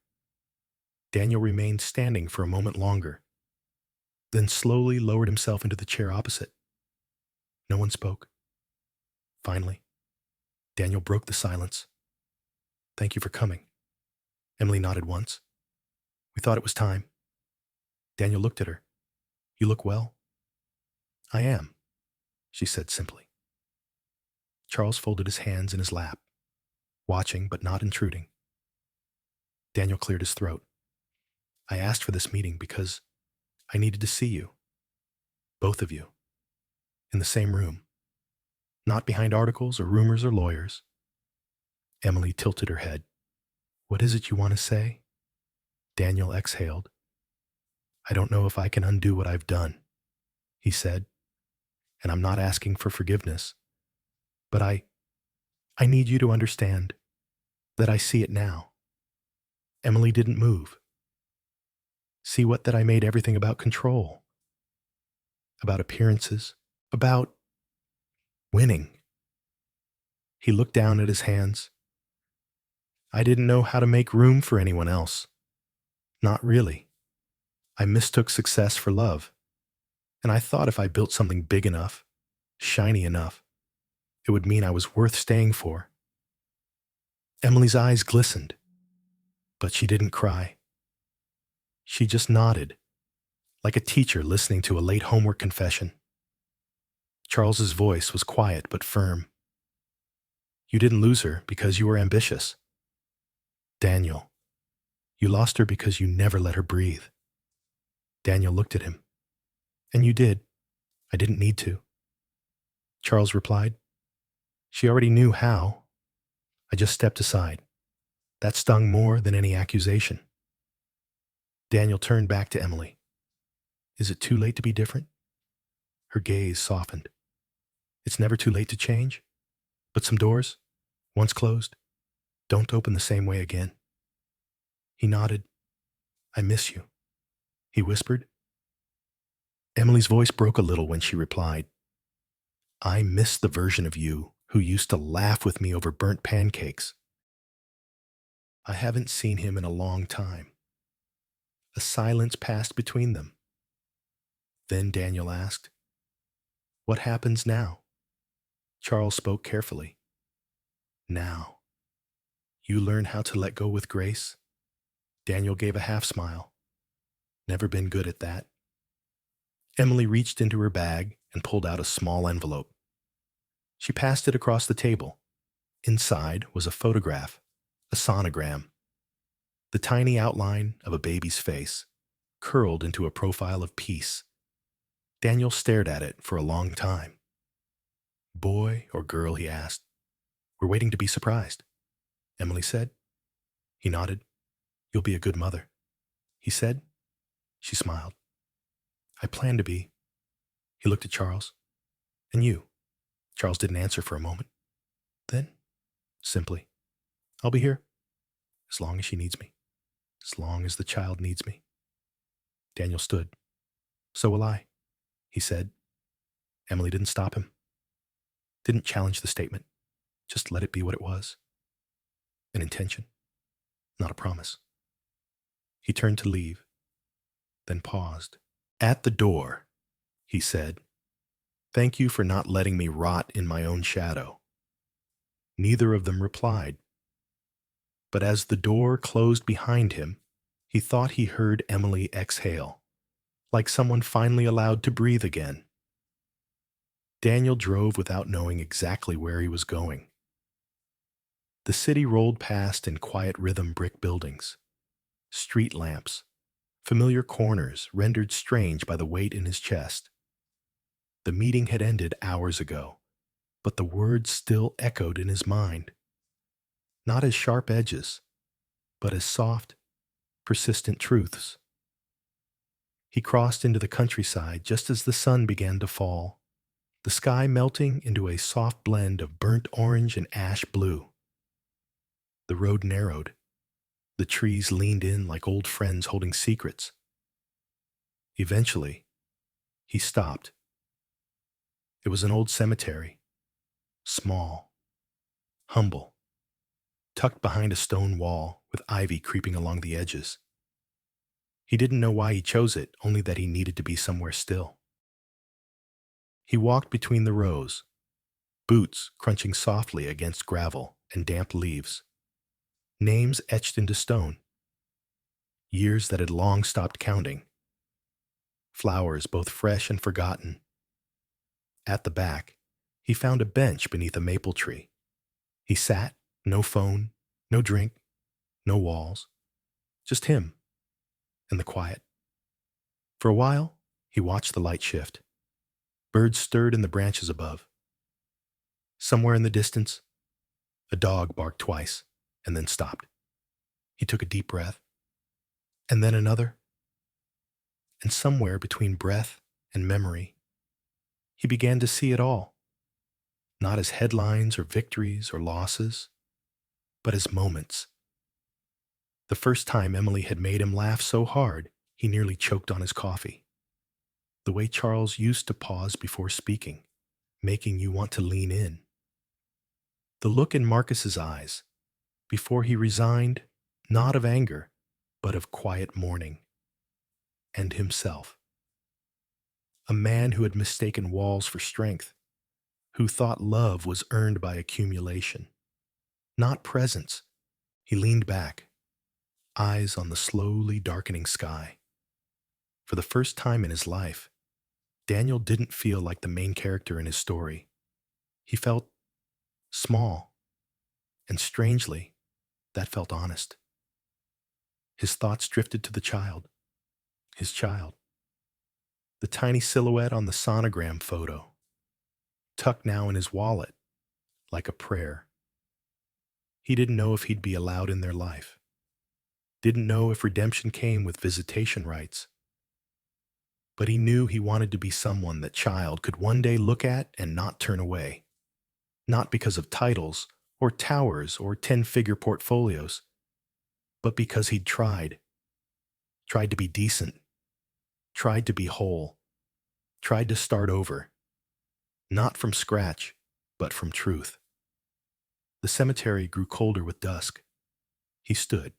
Daniel remained standing for a moment longer, then slowly lowered himself into the chair opposite. No one spoke. Finally, Daniel broke the silence. "Thank you for coming." Emily nodded once. "We thought it was time." Daniel looked at her. "You look well." "I am," she said simply. Charles folded his hands in his lap, watching but not intruding. Daniel cleared his throat. "I asked for this meeting because I needed to see you. Both of you. In the same room. Not behind articles or rumors or lawyers." Emily tilted her head. "What is it you want to say?" Daniel exhaled. "I don't know if I can undo what I've done," he said. "And I'm not asking for forgiveness. But I need you to understand that I see it now. Emily didn't move. See what that I made everything about control, about appearances, about winning. He looked down at his hands. I didn't know how to make room for anyone else. Not really. I mistook success for love, and I thought if I built something big enough, shiny enough, it would mean I was worth staying for. Emily's eyes glistened, but she didn't cry. She just nodded, like a teacher listening to a late homework confession. Charles's voice was quiet but firm. You didn't lose her because you were ambitious. Daniel, you lost her because you never let her breathe. Daniel looked at him. And you did. I didn't need to. Charles replied. She already knew how. I just stepped aside. That stung more than any accusation. Daniel turned back to Emily. Is it too late to be different? Her gaze softened. It's never too late to change. But some doors, once closed, don't open the same way again. He nodded. I miss you, he whispered. Emily's voice broke a little when she replied. I miss the version of you who used to laugh with me over burnt pancakes. I haven't seen him in a long time. A silence passed between them. Then Daniel asked, What happens now? Charles spoke carefully. Now. You learn how to let go with grace? Daniel gave a half smile. Never been good at that. Emily reached into her bag and pulled out a small envelope. She passed it across the table. Inside was a photograph, a sonogram. The tiny outline of a baby's face, curled into a profile of peace. Daniel stared at it for a long time. Boy or girl, he asked. We're waiting to be surprised, Emily said. He nodded. You'll be a good mother, he said. She smiled. I plan to be. He looked at Charles. And you? Charles didn't answer for a moment. Then, simply, I'll be here, as long as she needs me, as long as the child needs me. Daniel stood. So will I, he said. Emily didn't stop him, didn't challenge the statement, just let it be what it was. An intention, not a promise. He turned to leave, then paused. At the door, he said, Thank you for not letting me rot in my own shadow. Neither of them replied. But as the door closed behind him, he thought he heard Emily exhale, like someone finally allowed to breathe again. Daniel drove without knowing exactly where he was going. The city rolled past in quiet rhythm brick buildings, street lamps, familiar corners rendered strange by the weight in his chest. The meeting had ended hours ago, but the words still echoed in his mind. Not as sharp edges, but as soft, persistent truths. He crossed into the countryside just as the sun began to fall, the sky melting into a soft blend of burnt orange and ash blue. The road narrowed. The trees leaned in like old friends holding secrets. Eventually, he stopped. It was an old cemetery, small, humble, tucked behind a stone wall with ivy creeping along the edges. He didn't know why he chose it, only that he needed to be somewhere still. He walked between the rows, boots crunching softly against gravel and damp leaves, names etched into stone, years that had long stopped counting, flowers both fresh and forgotten. At the back, he found a bench beneath a maple tree. He sat, no phone, no drink, no walls, just him and the quiet. For a while, he watched the light shift. Birds stirred in the branches above. Somewhere in the distance, a dog barked twice and then stopped. He took a deep breath, and then another. And somewhere between breath and memory, he began to see it all, not as headlines or victories or losses, but as moments. The first time Emily had made him laugh so hard, he nearly choked on his coffee. The way Charles used to pause before speaking, making you want to lean in. The look in Marcus's eyes, before he resigned, not of anger, but of quiet mourning. And himself. A man who had mistaken walls for strength, who thought love was earned by accumulation, not presence. He leaned back, eyes on the slowly darkening sky. For the first time in his life, Daniel didn't feel like the main character in his story. He felt small, and strangely, that felt honest. His thoughts drifted to the child, his child. The tiny silhouette on the sonogram photo, tucked now in his wallet, like a prayer. He didn't know if he'd be allowed in their life. Didn't know if redemption came with visitation rights. But he knew he wanted to be someone that child could one day look at and not turn away. Not because of titles, or towers, or 10-figure portfolios, but because he'd tried to be decent, tried to be whole, tried to start over, not from scratch, but from truth. The cemetery grew colder with dusk. He stood,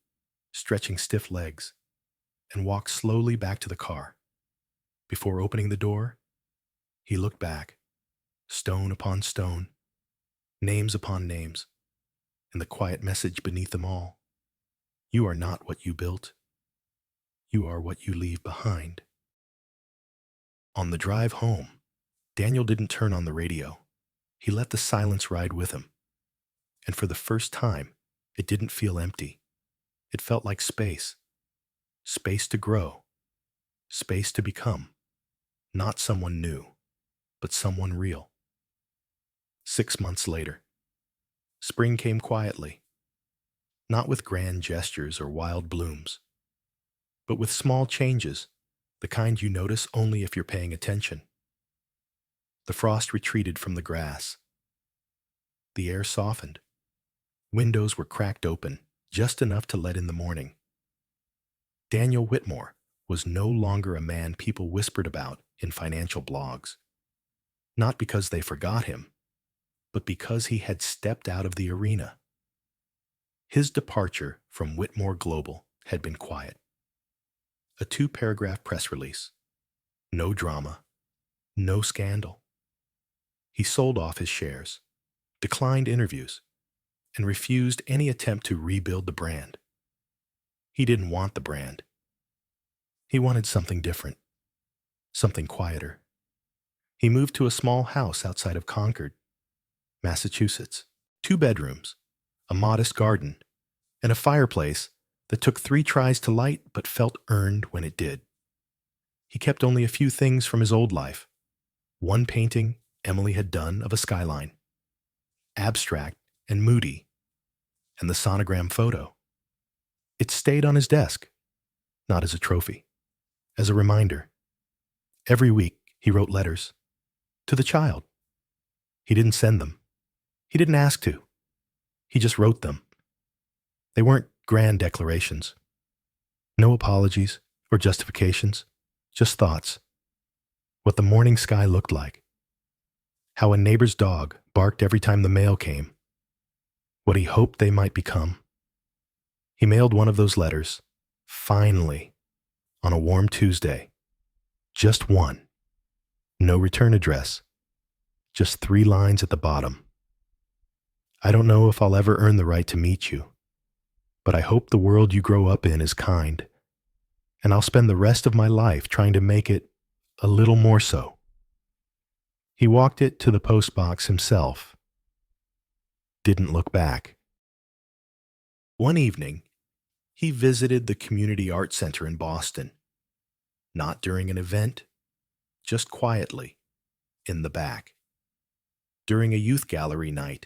stretching stiff legs, and walked slowly back to the car. Before opening the door, he looked back, stone upon stone, names upon names, and the quiet message beneath them all. You are not what you built. You are what you leave behind. On the drive home, Daniel didn't turn on the radio. He let the silence ride with him. And for the first time, it didn't feel empty. It felt like space. Space to grow. Space to become. Not someone new, but someone real. 6 months later, spring came quietly, not with grand gestures or wild blooms, but with small changes, the kind you notice only if you're paying attention. The frost retreated from the grass. The air softened. Windows were cracked open, just enough to let in the morning. Daniel Whitmore was no longer a man people whispered about in financial blogs. Not because they forgot him, but because he had stepped out of the arena. His departure from Whitmore Global had been quiet. A 2-paragraph press release. No drama. No scandal. He sold off his shares, declined interviews, and refused any attempt to rebuild the brand. He didn't want the brand. He wanted something different, something quieter. He moved to a small house outside of Concord, Massachusetts. 2 bedrooms, a modest garden, and a fireplace that took 3 tries to light but felt earned when it did. He kept only a few things from his old life. 1 painting Emily had done of a skyline, abstract and moody, and the sonogram photo. It stayed on his desk, not as a trophy, as a reminder. Every week he wrote letters to the child. He didn't send them. He didn't ask to. He just wrote them. They weren't grand declarations. No apologies or justifications, just thoughts. What the morning sky looked like. How a neighbor's dog barked every time the mail came. What he hoped they might become. He mailed one of those letters, finally, on a warm Tuesday. Just one. No return address. Just 3 lines at the bottom. I don't know if I'll ever earn the right to meet you, but I hope the world you grow up in is kind, and I'll spend the rest of my life trying to make it a little more so. He walked it to the postbox himself. Didn't look back. One evening, he visited the Community Art Center in Boston. Not during an event, just quietly, in the back. During a youth gallery night,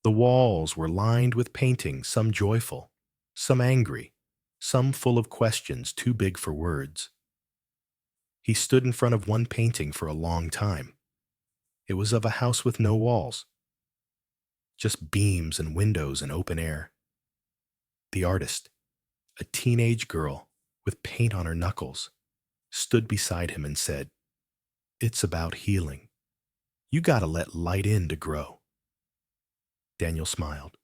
the walls were lined with paintings, some joyful, some angry, some full of questions too big for words. He stood in front of one painting for a long time. It was of a house with no walls, just beams and windows and open air. The artist, a teenage girl with paint on her knuckles, stood beside him and said, "It's about healing. You gotta let light in to grow." Daniel smiled.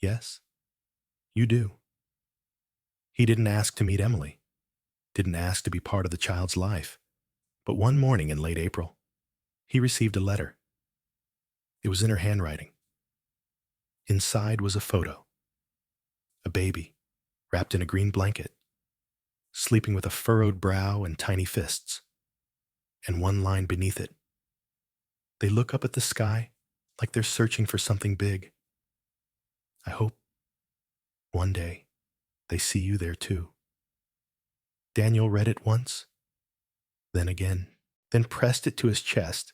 "Yes, you do." He didn't ask to meet Emily, didn't ask to be part of the child's life. But one morning in late April, he received a letter. It was in her handwriting. Inside was a photo, a baby wrapped in a green blanket, sleeping with a furrowed brow and tiny fists, and one line beneath it. They look up at the sky like they're searching for something big. I hope one day they see you there too. Daniel read it once, then again, then pressed it to his chest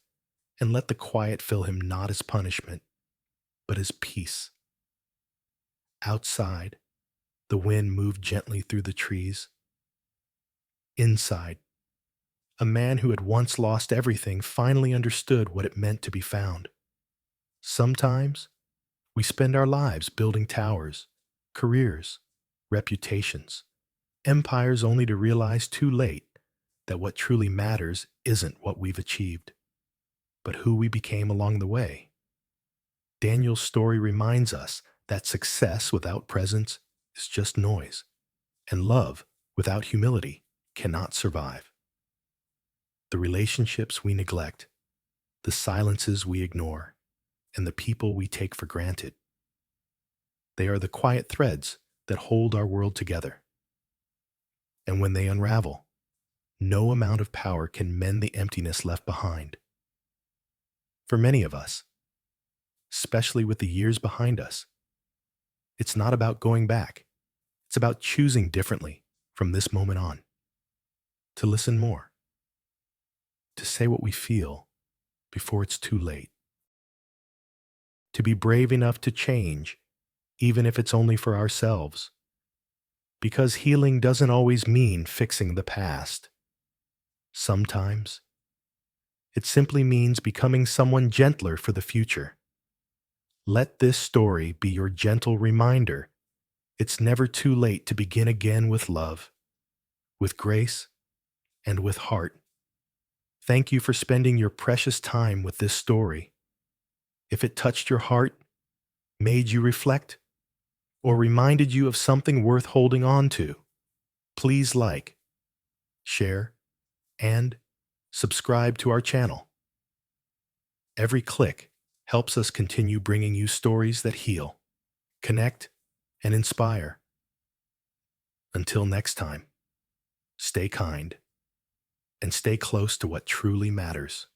and let the quiet fill him not as punishment, but as peace. Outside, the wind moved gently through the trees. Inside, a man who had once lost everything finally understood what it meant to be found. Sometimes, we spend our lives building towers, careers, reputations, empires only to realize too late that what truly matters isn't what we've achieved, but who we became along the way. Daniel's story reminds us that success without presence is just noise, and love without humility cannot survive. The relationships we neglect, the silences we ignore, and the people we take for granted, they are the quiet threads that hold our world together. And when they unravel, no amount of power can mend the emptiness left behind. For many of us, especially with the years behind us, it's not about going back. It's about choosing differently from this moment on. To listen more. To say what we feel before it's too late. To be brave enough to change, even if it's only for ourselves. Because healing doesn't always mean fixing the past. Sometimes, it simply means becoming someone gentler for the future. Let this story be your gentle reminder it's never too late to begin again with love, with grace, and with heart. Thank you for spending your precious time with this story. If it touched your heart, made you reflect, or reminded you of something worth holding on to, please like, share, and subscribe to our channel. Every click helps us continue bringing you stories that heal, connect, and inspire. Until next time, stay kind and stay close to what truly matters.